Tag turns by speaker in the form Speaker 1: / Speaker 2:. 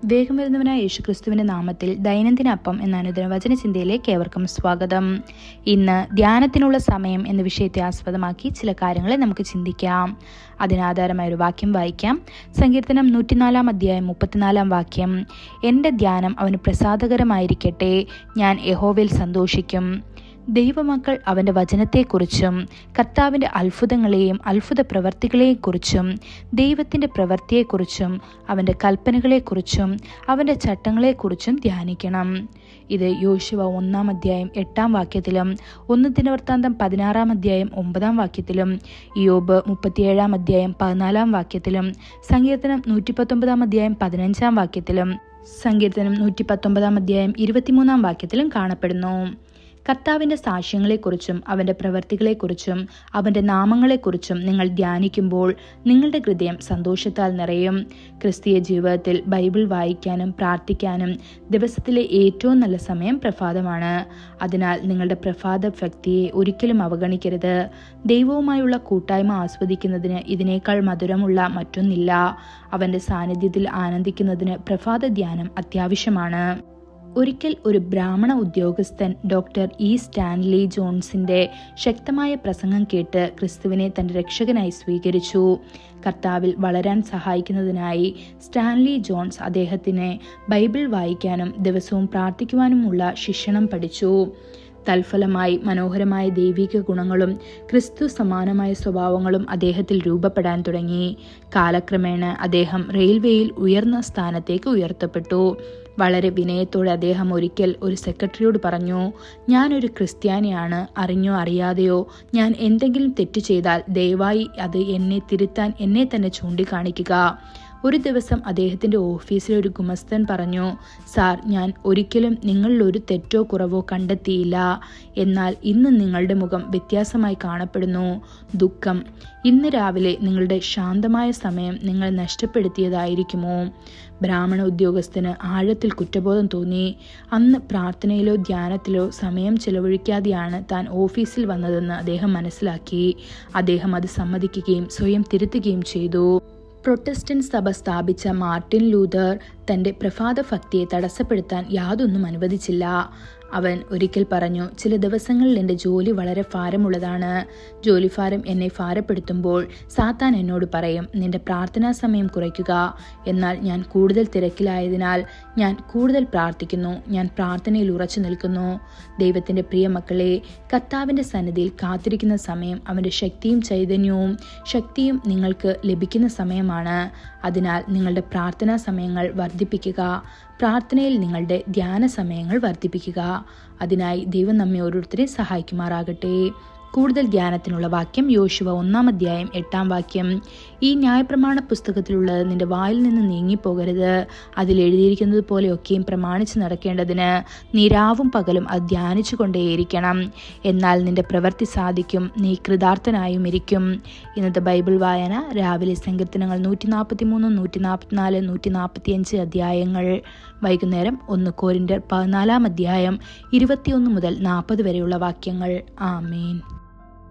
Speaker 1: വേഗം വരുന്നവനായ യേശുക്രിസ്തുവിന്റെ നാമത്തിൽ ദൈനംദിന അപ്പം എന്ന അനുദിന വചനചിന്തയിലേക്ക് ഏവർക്കും സ്വാഗതം. ഇന്ന് ധ്യാനത്തിനുള്ള സമയം എന്ന വിഷയത്തെ ആസ്പദമാക്കി ചില കാര്യങ്ങളെ നമുക്ക് ചിന്തിക്കാം. അതിനാധാരമായ ഒരു വാക്യം വായിക്കാം. സങ്കീർത്തനം 104 അധ്യായം 34 വാക്യം. എൻ്റെ ധ്യാനം അവന് പ്രസാദകരമായിരിക്കട്ടെ, ഞാൻ യഹോവയിൽ സന്തോഷിക്കും. ദൈവമക്കൾ അവൻ്റെ വചനത്തെക്കുറിച്ചും കർത്താവിൻ്റെ അത്ഭുതങ്ങളെയും അത്ഭുത പ്രവർത്തികളെയും കുറിച്ചും ദൈവത്തിൻ്റെ പ്രവൃത്തിയെക്കുറിച്ചും അവൻ്റെ കൽപ്പനകളെക്കുറിച്ചും അവൻ്റെ ചട്ടങ്ങളെക്കുറിച്ചും ധ്യാനിക്കണം. ഇത് യോശുവ 1 അധ്യായം 8 വാക്യത്തിലും 1 ദിനവൃത്താന്തം 16 അധ്യായം 9 വാക്യത്തിലും ഇയ്യോബ് 37 അധ്യായം 14 വാക്യത്തിലും സങ്കീർത്തനം 119 അധ്യായം 15 വാക്യത്തിലും സങ്കീർത്തനം 119 അധ്യായം 23 വാക്യത്തിലും കാണപ്പെടുന്നു. കർത്താവിൻ്റെ സാക്ഷ്യങ്ങളെക്കുറിച്ചും അവൻ്റെ പ്രവൃത്തികളെക്കുറിച്ചും അവൻ്റെ നാമങ്ങളെക്കുറിച്ചും നിങ്ങൾ ധ്യാനിക്കുമ്പോൾ നിങ്ങളുടെ ഹൃദയം സന്തോഷത്താൽ നിറയും. ക്രിസ്തീയ ജീവിതത്തിൽ ബൈബിൾ വായിക്കാനും പ്രാർത്ഥിക്കാനും ദിവസത്തിലെ ഏറ്റവും നല്ല സമയം പ്രഭാതമാണ്. അതിനാൽ നിങ്ങളുടെ പ്രഭാത ഭക്തിയെ ഒരിക്കലും അവഗണിക്കരുത്. ദൈവവുമായുള്ള കൂട്ടായ്മ ആസ്വദിക്കുന്നതിന് ഇതിനേക്കാൾ മധുരമുള്ള മറ്റൊന്നില്ല. അവൻ്റെ സാന്നിധ്യത്തിൽ ആനന്ദിക്കുന്നതിന് പ്രഭാത ധ്യാനം അത്യാവശ്യമാണ്. ഒരിക്കൽ ഒരു ബ്രാഹ്മണ ഉദ്യോഗസ്ഥൻ ഡോക്ടർ ഇ സ്റ്റാൻലി ജോൺസിൻ്റെ ശക്തമായ പ്രസംഗം കേട്ട് ക്രിസ്തുവിനെ തൻ്റെ രക്ഷകനായി സ്വീകരിച്ചു. കർത്താവിൽ വളരാൻ സഹായിക്കുന്നതിനായി സ്റ്റാൻലി ജോൺസ് അദ്ദേഹത്തിന് ബൈബിൾ വായിക്കാനും ദിവസവും പ്രാർത്ഥിക്കുവാനുമുള്ള ശിക്ഷണം പഠിച്ചു. തൽഫലമായി മനോഹരമായ ദൈവിക ഗുണങ്ങളും ക്രിസ്തു സമാനമായ സ്വഭാവങ്ങളും അദ്ദേഹത്തിൽ രൂപപ്പെടാൻ തുടങ്ങി. കാലക്രമേണ അദ്ദേഹം റെയിൽവേയിൽ ഉയർന്ന സ്ഥാനത്തേക്ക് ഉയർത്തപ്പെട്ടു. വളരെ വിനയത്തോടെ അദ്ദേഹം ഒരിക്കൽ ഒരു സെക്രട്ടറിയോട് പറഞ്ഞു, ഞാനൊരു ക്രിസ്ത്യാനിയാണ്. അറിഞ്ഞോ അറിയാതെയോ ഞാൻ എന്തെങ്കിലും തെറ്റ് ചെയ്താൽ ദയവായി അത് എന്നെ തിരുത്താൻ എന്നെ തന്നെ ചൂണ്ടിക്കാണിക്കുക. ഒരു ദിവസം അദ്ദേഹത്തിൻ്റെ ഓഫീസിലെ ഒരു ഗുമസ്തൻ പറഞ്ഞു, സാർ, ഞാൻ ഒരിക്കലും നിങ്ങളിൽ ഒരു തെറ്റോ കുറവോ കണ്ടെത്തിയില്ല. എന്നാൽ ഇന്ന് നിങ്ങളുടെ മുഖം വ്യത്യാസമായി കാണപ്പെടുന്നു. ദുഃഖം. ഇന്ന് രാവിലെ നിങ്ങളുടെ ശാന്തമായ സമയം നിങ്ങൾ നഷ്ടപ്പെടുത്തിയതായിരിക്കുമോ? ബ്രാഹ്മണ ഉദ്യോഗസ്ഥന് ആഴത്തിൽ കുറ്റബോധം തോന്നി. അന്ന് പ്രാർത്ഥനയിലോ ധ്യാനത്തിലോ സമയം ചെലവഴിക്കാതെയാണ് താൻ ഓഫീസിൽ വന്നതെന്ന് അദ്ദേഹം മനസ്സിലാക്കി. അദ്ദേഹം അത് സമ്മതിക്കുകയും സ്വയം തിരുത്തുകയും ചെയ്തു. പ്രൊട്ടസ്റ്റന്റ് സഭ സ്ഥാപിച്ച മാർട്ടിൻ ലൂതർ തൻ്റെ പ്രഭാത ഭക്തിയെ തടസ്സപ്പെടുത്താൻ യാതൊന്നും അനുവദിച്ചില്ല. അവൻ ഒരിക്കൽ പറഞ്ഞു, ചില ദിവസങ്ങളിൽ എൻ്റെ ജോലി വളരെ ഭാരമുള്ളതാണ്. ജോലിഭാരം എന്നെ ഭാരപ്പെടുത്തുമ്പോൾ സാത്താൻ എന്നോട് പറയും, നിന്റെ പ്രാർത്ഥനാ സമയം കുറയ്ക്കുക. എന്നാൽ ഞാൻ കൂടുതൽ തിരക്കിലായതിനാൽ ഞാൻ കൂടുതൽ പ്രാർത്ഥിക്കുന്നു. ഞാൻ പ്രാർത്ഥനയിൽ ഉറച്ചു നിൽക്കുന്നു. ദൈവത്തിൻ്റെ പ്രിയ മക്കളെ, കർത്താവിൻ്റെ സന്നിധിയിൽ കാത്തിരിക്കുന്ന സമയം അവൻ്റെ ശക്തിയും നിങ്ങൾക്ക് ലഭിക്കുന്ന സമയമാണ്. അതിനാൽ നിങ്ങളുടെ പ്രാർത്ഥനാ സമയങ്ങൾ വർദ്ധിപ്പിക്കുക. പ്രാർത്ഥനയിൽ നിങ്ങളുടെ ധ്യാന സമയങ്ങൾ വർദ്ധിപ്പിക്കുക. അതിനായി ദൈവം നമ്മെ ഓരോരുത്തരെയും സഹായിക്കുമാറാകട്ടെ. കൂടുതൽ ധ്യാനത്തിനുള്ള വാക്യം യോശുവ 1 അധ്യായം 8 വാക്യം. ഈ ന്യായപ്രമാണ പുസ്തകത്തിലുള്ളത് നിന്റെ വായിൽ നിന്ന് നീങ്ങിപ്പോകരുത്. അതിൽ എഴുതിയിരിക്കുന്നത് പോലെയൊക്കെയും പ്രമാണിച്ച് നടക്കേണ്ടതിന് നീ രാവും പകലും അത് ധ്യാനിച്ചു കൊണ്ടേയിരിക്കണം. എന്നാൽ നിന്റെ പ്രവൃത്തി സാധിക്കും, നീ കൃതാർത്ഥനായും ഇരിക്കും. ഇന്നത്തെ ബൈബിൾ വായന രാവിലെ സങ്കീർത്തനങ്ങൾ 143, 144, 145 അധ്യായങ്ങൾ. വൈകുന്നേരം 1 കൊരിന്ത്യർ 14 അധ്യായം 21 മുതൽ 40 വരെയുള്ള വാക്യങ്ങൾ. ആമേൻ.